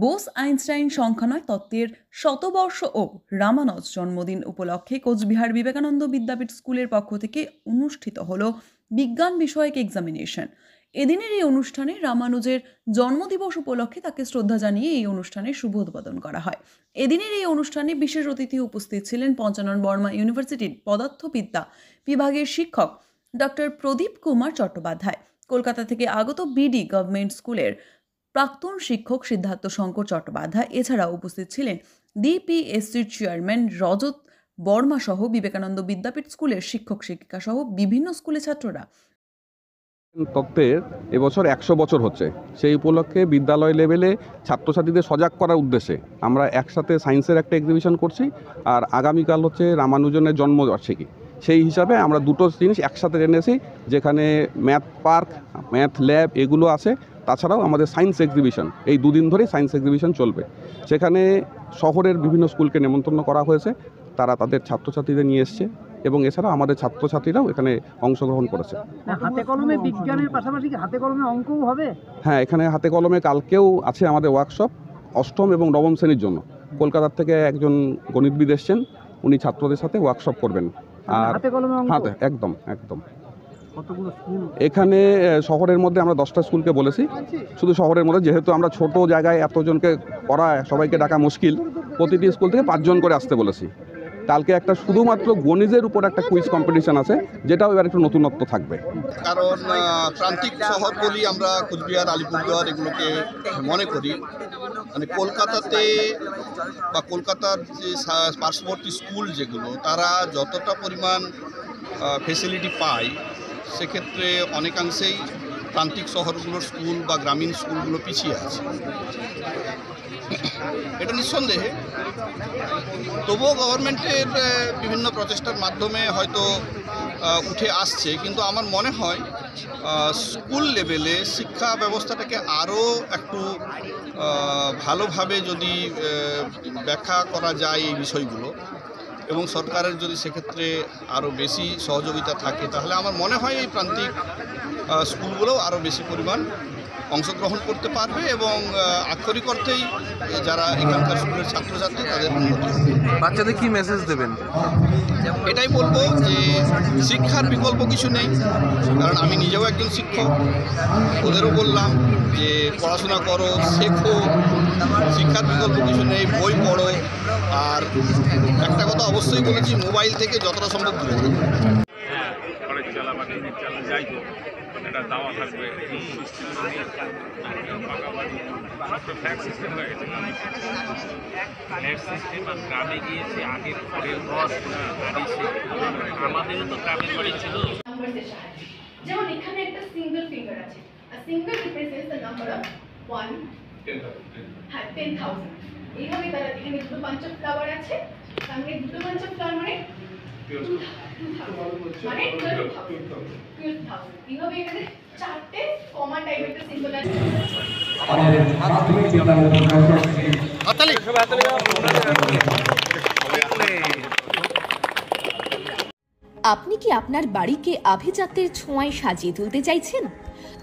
Bose Einstein সংখ্যা নয় তত্ত্বের শতবর্ষ ও রামানুজ জন্মদিন উপলক্ষে কোচবিহার বিবেকানন্দ বিদ্যাপীঠ স্কুলের পক্ষ থেকে অনুষ্ঠিত হল বিজ্ঞান বিষয়ক এক্সামিনেশন। এদিনের এই অনুষ্ঠানে রামানুজের জন্মদিবস উপলক্ষে তাকে শ্রদ্ধা জানিয়ে এই অনুষ্ঠানের শুভ উদ্বোধন করা হয়। এদিনের এই অনুষ্ঠানে বিশেষ অতিথি উপস্থিত ছিলেন পঞ্চানন বর্মা ইউনিভার্সিটির পদার্থবিদ্যা বিভাগের শিক্ষক ডক্টর প্রদীপ কুমার চট্টোপাধ্যায়, কলকাতা থেকে আগত বিডি গভর্নমেন্ট স্কুলের প্রাক্তন শিক্ষক সিদ্ধার্থ শঙ্কর চট্টোপাধ্যায়। এছাড়াও উপস্থিত ছিলেন ডিপিএসসির চেয়ারম্যান রজত বর্মা সহ বিবেকানন্দ বিদ্যাপীঠ স্কুলের শিক্ষক শিক্ষিকা সহ বিভিন্ন স্কুলের ছাত্ররা। তত্ত্বের এবছর 100 বছর হচ্ছে, সেই উপলক্ষে বিদ্যালয় লেভেলে ছাত্রছাত্রীদের সজাগ করার উদ্দেশ্যে আমরা একসাথে সায়েন্সের একটা এক্সিবিশন করছি। আর আগামীকাল হচ্ছে রামানুজনের জন্মবার্ষিকী, সেই হিসাবে আমরা দুটো জিনিস একসাথে এনেছি, যেখানে ম্যাথ পার্ক, ম্যাথ ল্যাব এগুলো আছে। তাছাড়াও আমাদের সায়েন্স এক্সিবিশন, এই দুদিন ধরেই সায়েন্স এক্সিবিশন চলবে। সেখানে শহরের বিভিন্ন স্কুলকে নেমন্তন্ন করা হয়েছে, তারা তাদের ছাত্রছাত্রীদের নিয়ে এসছে এবং এছাড়া আমাদের ছাত্রছাত্রীরাও এখানে অংশগ্রহণ করেছে। হাতে কলমে বিজ্ঞানের পাশাপাশি হাতে কলমে অঙ্কও হবে? হ্যাঁ, এখানে হাতে কলমে কালকেও আছে আমাদের ওয়ার্কশপ, অষ্টম এবং নবম শ্রেণীর জন্য। কলকাতার থেকে একজন গণিতবিদ এসছেন, উনি ছাত্রদের সাথে ওয়ার্কশপ করবেন। আর হাতে একদম এখানে শহরের মধ্যে আমরা 10টা স্কুলকে বলেছি, শুধু শহরের মধ্যে, যেহেতু আমরা ছোট জায়গায় এতজনকে পড়ায় সবাইকে ডাকা মুশকিল, প্রতিটি স্কুল থেকে 5 জন করে আসতে বলেছি। কালকে একটা শুধুমাত্র গণিতের উপর একটা কুইজ কম্পিটিশন আছে, যেটাও এবার একটু নতুনত্ব থাকবে। কারণ প্রান্তিক শহর বলি আমরা কুচবিহার, আলিপুরদুয়ার এগুলোকে মনে করি। মানে কলকাতাতে বা কলকাতার যে পার্শ্ববর্তী স্কুল যেগুলো, তারা যতটা পরিমাণ ফেসিলিটি পায়, সেক্ষেত্রে অনেকাংশেই প্রান্তিক শহরগুলোর স্কুল বা গ্রামীণ স্কুলগুলো পিছিয়ে আছে, এটা নিঃসন্দেহে। তবুও গভর্নমেন্টের বিভিন্ন প্রচেষ্টার মাধ্যমে হয়তো উঠে আসছে, কিন্তু আমার মনে হয় স্কুল লেভেলে শিক্ষা ব্যবস্থাটাকে আরও একটু ভালোভাবে যদি ব্যাখ্যা করা যায় এই বিষয়গুলো, এবং সরকারের যদি সেক্ষেত্রে আরও বেশি সহযোগিতা থাকে, তাহলে আমার মনে হয় এই প্রান্তিক স্কুলগুলোও আরও বেশি পরিমাণ অংশগ্রহণ করতে পারবে এবং আক্ষরিক অর্থেই যারা এখানকার স্কুলের ছাত্রছাত্রী তাদের উন্নতি। বাচ্চাদের কি মেসেজ দেবেন? এটাই বলবো যে শিক্ষার বিকল্প কিছু নেই, কারণ আমি নিজেও একজন শিক্ষক। ওদেরও বললাম যে পড়াশোনা করো, শেখো, শিক্ষার বিকল্প কিছু নেই, বই পড়ো। আর একটা কথা অবশ্যই বলেছি, মোবাইল থেকে যতটা সম্ভব দূরে থাকো। এটা দাওয়া থাকবে, ফ্ল্যাট সিস্টেম হয়ে গেছে, ফ্ল্যাট সিস্টেম। আর গ্রামে গিয়েছে আগের পরের রস আমাদেরও তো গ্রামের বাড়ি ছিল। যেমন এখানে একটা সিঙ্গেল ফিঙ্গার আছে, single represents the number of 1 হ্যাঁ 10,000। এইভাবে তারা এখানে দুটো পাঞ্চ অফ ফ্লাওয়ার আছে, সামনে দুটো পাঞ্চ অফ ফ্লাওয়ার মানে 2,000 মানে 12,000। এইভাবে এখানে চারটে কমা টাইপের একটা সিম্বল আছে। আপনি কি আপনার বাড়িকে আভিজাত্যের ছোঁয়ায় সাজিয়ে তুলতে চাইছেন?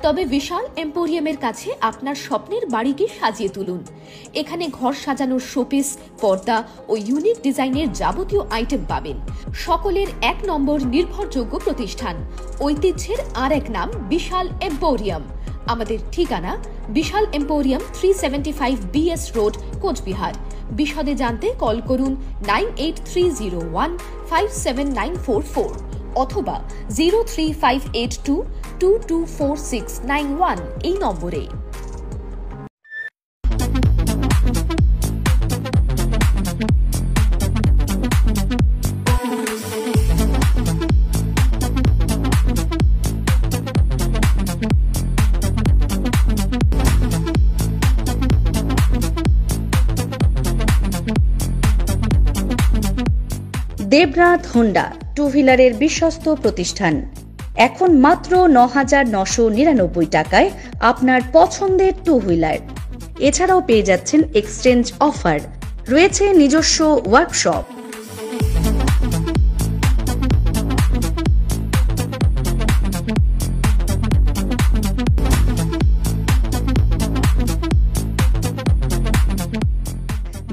তবে বিশাল এম্পোরিয়ামের কাছে আপনার স্বপ্নের বাড়িকে সাজিয়ে তুলুন। এখানে ঘর সাজানোর শোপিস, পর্দা ও ইউনিক ডিজাইনের যাবতীয় আইটেম পাবেন। সকলের 1 নম্বর নির্ভরযোগ্য প্রতিষ্ঠান, ঐতিহ্যের আর এক নাম বিশাল এম্পোরিয়াম। আমাদের ঠিকানা বিশাল এম্পোরিয়াম 375 BS রোড, কোচবিহার। বিশদে জানতে কল করুন 9830157944 অথবা 03582224691 এই নম্বরে। দেবনাথ হোন্ডা টু হুইলারের বিশ্বস্ত প্রতিষ্ঠান। এখন মাত্র 9,999 টাকায় আপনার পছন্দের টু হুইলার। এছাড়াও পেয়ে যাচ্ছেন এক্সচেঞ্জ অফার, রয়েছে নিজস্ব workshop.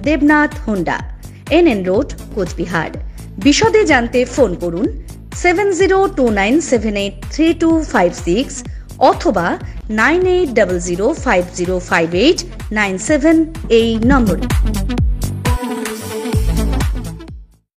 Debnath Honda, NN road, Coochbehar. বিশদে জানতে ফোন করুন 7029783256 অথবা 9800505897 এই নম্বরে।